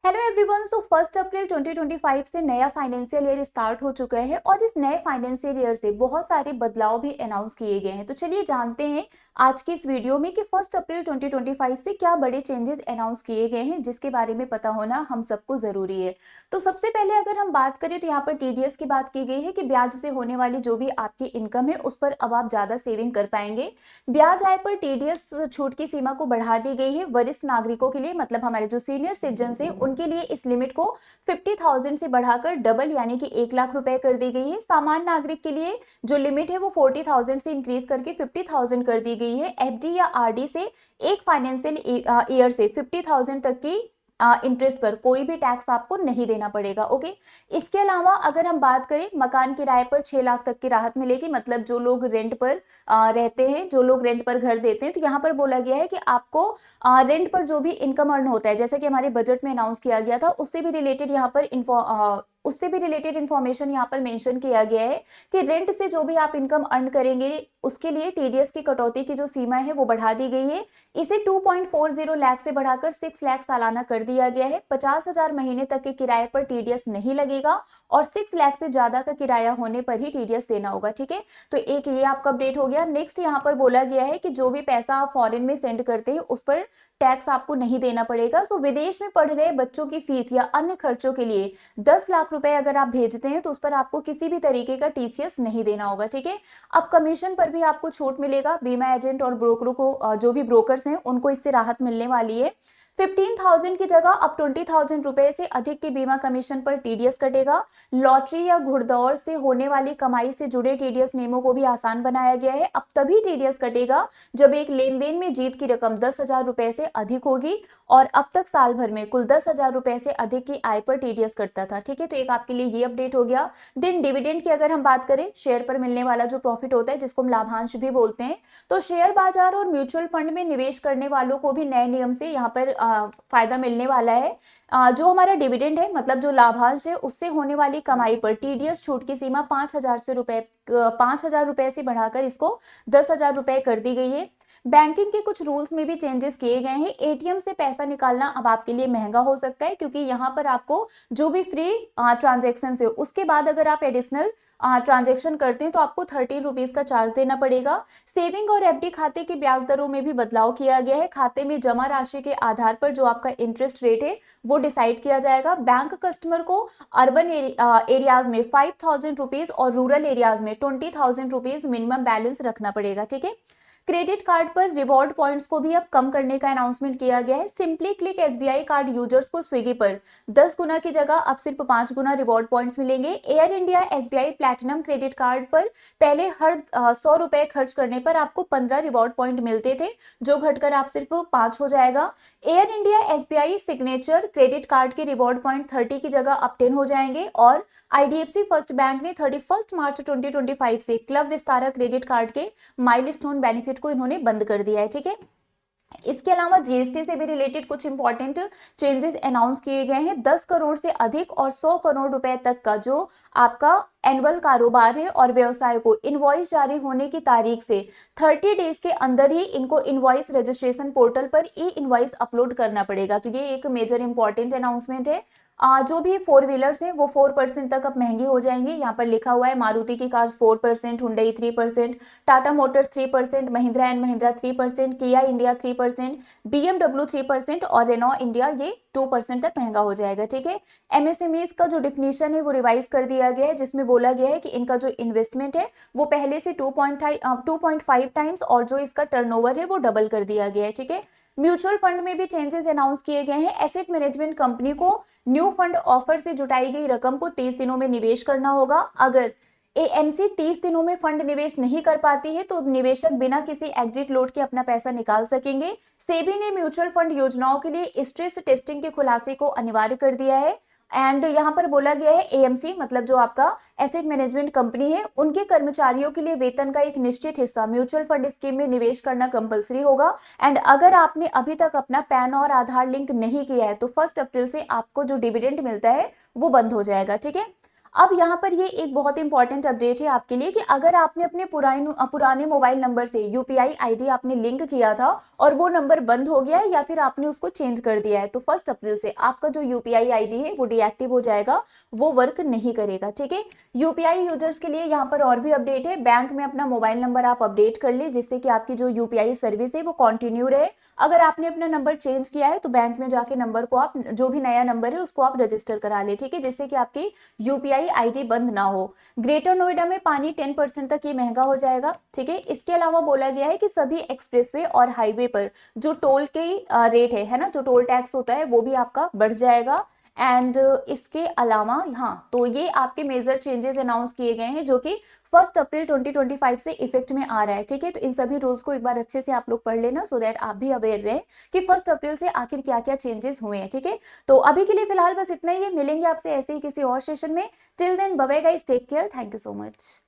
Hello everyone. सो 1 अप्रैल 2025 से नया financial year start हो चुका है और इस नए फाइनेंशियल ईयर से बहुत सारे बदलाव भी अनाउंस किए गए हैं। तो चलिए जानते हैं आज की इस वीडियो में कि 1 अप्रैल 2025 से क्या बड़े चेंजेस अनाउंस किए गए हैं, जिसके बारे में पता होना हम सबको जरूरी है। तो सबसे पहले अगर हम बात करें तो यहाँ पर टीडीएस की बात की गई है कि ब्याज से होने वाली जो भी आपकी इनकम है उस पर अब आप ज्यादा सेविंग कर पाएंगे। ब्याज आय पर टीडीएस छूट की सीमा को बढ़ा दी गई है वरिष्ठ नागरिकों के लिए, मतलब हमारे जो सीनियर सिटीजन है उनके लिए इस लिमिट को 50,000 से बढ़ाकर डबल यानी कि 1 लाख रुपए कर दी गई है। सामान्य नागरिक के लिए जो लिमिट है वो 40,000 से इंक्रीज करके 50,000 कर दी गई है। एफडी या आरडी से एक फाइनेंशियल ईयर से 50,000 तक की इंटरेस्ट पर कोई भी टैक्स आपको नहीं देना पड़ेगा। ओके, इसके अलावा अगर हम बात करें मकान किराए पर 6 लाख तक की राहत मिलेगी, मतलब जो लोग रेंट पर रहते हैं, जो लोग रेंट पर घर देते हैं, तो यहाँ पर बोला गया है कि आपको रेंट पर जो भी इनकम अर्न होता है, जैसे कि हमारे बजट में अनाउंस किया गया था, उससे भी रिलेटेड यहाँ पर इंफॉर्मेशन यहाँ पर मेंशन किया गया है कि रेंट से जो भी आप इनकम अर्न करेंगे उसके लिए टीडीएस की कटौती की जो सीमा है वो बढ़ा दी गई है। इसे 2.40 लाख से बढ़ाकर 6 लाख सालाना कर दिया गया है। 50,000 महीने तक के किराए पर टीडीएस नहीं लगेगा और 6 लाख से ज्यादा का किराया होने पर ही टीडीएस देना होगा। ठीक है, तो एक ये आपका अपडेट हो गया। नेक्स्ट यहाँ पर बोला गया है कि जो भी पैसा आप फॉरेन में सेंड करते हैं उस पर टैक्स आपको नहीं देना पड़ेगा। सो विदेश में पढ़ रहे बच्चों की फीस या अन्य खर्चों के लिए 10 लाख रुपए अगर आप भेजते हैं तो उस पर आपको किसी भी तरीके का टीसीएस नहीं देना होगा। ठीक है, अब कमीशन पर भी आपको छूट मिलेगा। बीमा एजेंट और ब्रोकरों को जो भी ब्रोकर्स हैं उनको इससे राहत मिलने वाली है। 15,000 की जगह अब 20,000 रुपए से अधिक के बीमा कमीशन पर टीडीएस कटेगा। लॉटरी या घुड़दौड़ से होने वाली कमाई से जुड़े टीडीएस नियमों को भी आसान बनाया गया है। अब तभी टीडीएस कटेगा जब एक लेन देन में जीत की रकम 10,000 रुपए से अधिक होगी और अब तक साल भर में कुल 10,000 रुपए से अधिक की आय पर टीडीएस कटता था। ठीक है, तो एक आपके लिए ये अपडेट हो गया। देन डिविडेंड की अगर हम बात करें, शेयर पर मिलने वाला जो प्रॉफिट होता है जिसको हम लाभांश भी बोलते हैं, तो शेयर बाजार और म्यूचुअल फंड में निवेश करने वालों को भी नए नियम से यहाँ पर फायदा मिलने वाला है। जो हमारा डिविडेंड है, मतलब जो लाभांश है, उससे होने वाली कमाई पर टीडीएस छूट की सीमा 5,000 रुपए से बढ़ाकर इसको 10,000 रुपए कर दी गई है। बैंकिंग के कुछ रूल्स में भी चेंजेस किए गए हैं। एटीएम से पैसा निकालना अब आपके लिए महंगा हो सकता है क्योंकि यहाँ पर आपको जो भी फ्री ट्रांजेक्शन है उसके बाद अगर आप एडिशनल ट्रांजेक्शन करते हैं तो आपको 13 रुपीज का चार्ज देना पड़ेगा। सेविंग और एफडी खाते की ब्याज दरों में भी बदलाव किया गया है। खाते में जमा राशि के आधार पर जो आपका इंटरेस्ट रेट है वो डिसाइड किया जाएगा। बैंक कस्टमर को अर्बन एरियाज में 5,000 रुपीज और रूरल एरियाज में 20,000 रुपीज मिनिमम बैलेंस रखना पड़ेगा। ठीक है, क्रेडिट कार्ड पर रिवॉर्ड पॉइंट्स को भी अब कम करने का अनाउंसमेंट किया गया है। Simply click SBI card users को स्विगी पर 10 गुना की जगह अब सिर्फ 5 गुना रिवॉर्ड पॉइंट्स मिलेंगे। Air India SBI platinum credit card पर पहले हर 100 रुपए खर्च करने पर आपको 15 रिवॉर्ड पॉइंट मिलते थे, जो घटकर आप सिर्फ 5 हो जाएगा। Air India SBI signature credit card के रिवॉर्ड पॉइंट 30 की जगह अब 10 हो जाएंगे और आईडीएफसी फर्स्ट बैंक ने 31 मार्च 2025 से क्लब विस्तारा क्रेडिट कार्ड के माइलस्टोन बेनिफिट को इन्होंने बंद कर दिया है। ठीक है, इसके अलावा जीएसटी से भी रिलेटेड कुछ इंपॉर्टेंट चेंजेस अनाउंस किए गए हैं। 10 करोड़ से अधिक और 100 करोड़ रुपए तक का जो आपका एनुअल कारोबार है और व्यवसाय को इनवॉइस जारी होने की तारीख से 30 डेज के अंदर ही इनको इनवॉइस रजिस्ट्रेशन पोर्टल पर ई इनवॉइस अपलोड करना पड़ेगा। तो ये एक मेजर इंपॉर्टेंट अनाउंसमेंट है। जो भी 4 व्हीलर्स हैं वो 4% तक अब महंगी हो जाएंगी। यहाँ पर लिखा हुआ है मारुति की cars 4%, Hyundai 3%, Tata Motors 3%, Mahindra and Mahindra 3%, किया इंडिया 3%, बीएमडब्ल्यू 3% और रेनॉ इंडिया ये 2% तक महंगा हो जाएगा। ठीक है, एमएसएमईज का जो डिफिनीशन है वो रिवाइज कर दिया गया है, जिसमें बोला गया है कि इनका जो इन्वेस्टमेंट है वो पहले से 2.5 टाइम्स और जो इसका टर्नओवर है वो डबल कर दिया गया है। ठीक है, म्यूचुअल फंड में भी चेंजेस अनाउंस किए गए हैं। एसेट मैनेजमेंट कंपनी को न्यू फंड ऑफर से जुटाई गई रकम को 30 दिनों में निवेश करना होगा। अगर एएमसी 30 दिनों में फंड निवेश नहीं कर पाती है तो निवेशक बिना किसी एग्जिट लोड के अपना पैसा निकाल सकेंगे। सेबी ने म्यूचुअल फंड योजनाओं के लिए स्ट्रेस टेस्टिंग के खुलासे को अनिवार्य कर दिया है। एंड यहाँ पर बोला गया है एएमसी मतलब जो आपका एसेट मैनेजमेंट कंपनी है उनके कर्मचारियों के लिए वेतन का एक निश्चित हिस्सा म्यूचुअल फंड स्कीम में निवेश करना कंपलसरी होगा। एंड अगर आपने अभी तक अपना पैन और आधार लिंक नहीं किया है तो 1 अप्रैल से आपको जो डिविडेंड मिलता है वो बंद हो जाएगा। ठीक है, अब यहाँ पर ये एक बहुत इंपॉर्टेंट अपडेट है आपके लिए कि अगर आपने अपने पुराने मोबाइल नंबर से यूपीआई आईडी आपने लिंक किया था और वो नंबर बंद हो गया है या फिर आपने उसको चेंज कर दिया है, तो 1 अप्रैल से आपका जो यूपीआई आईडी है वो डीएक्टिव हो जाएगा, वो वर्क नहीं करेगा। ठीक है, यूपीआई यूजर्स के लिए यहाँ पर और भी अपडेट है। बैंक में अपना मोबाइल नंबर आप अपडेट कर ले जिससे कि आपकी जो यूपीआई सर्विस है वो कंटिन्यू रहे। अगर आपने अपना नंबर चेंज किया है तो बैंक में जाके नंबर को आप जो भी नया नंबर है उसको आप रजिस्टर करा ले। ठीक है, जिससे कि आपकी यूपीआई आईडी बंद ना हो। ग्रेटर नोएडा में पानी 10% तक ये महंगा हो जाएगा। ठीक है, इसके अलावा बोला गया है कि सभी एक्सप्रेसवे और हाईवे पर जो टोल के रेट है ना, जो टोल टैक्स होता है वो भी आपका बढ़ जाएगा। एंड इसके अलावा हाँ, तो ये आपके मेजर चेंजेस अनाउंस किए गए हैं जो कि 1 अप्रैल 2025 से इफेक्ट में आ रहा है। ठीक है, तो इन सभी रूल्स को एक बार अच्छे से आप लोग पढ़ लेना सो दैट आप भी अवेयर रहे कि 1 अप्रैल से आखिर क्या क्या चेंजेस हुए हैं। ठीक है, तो अभी के लिए फिलहाल बस इतना ही है, मिलेंगे आपसे ऐसे ही किसी और सेशन में। Till then bye bye guys, take care, thank you so much.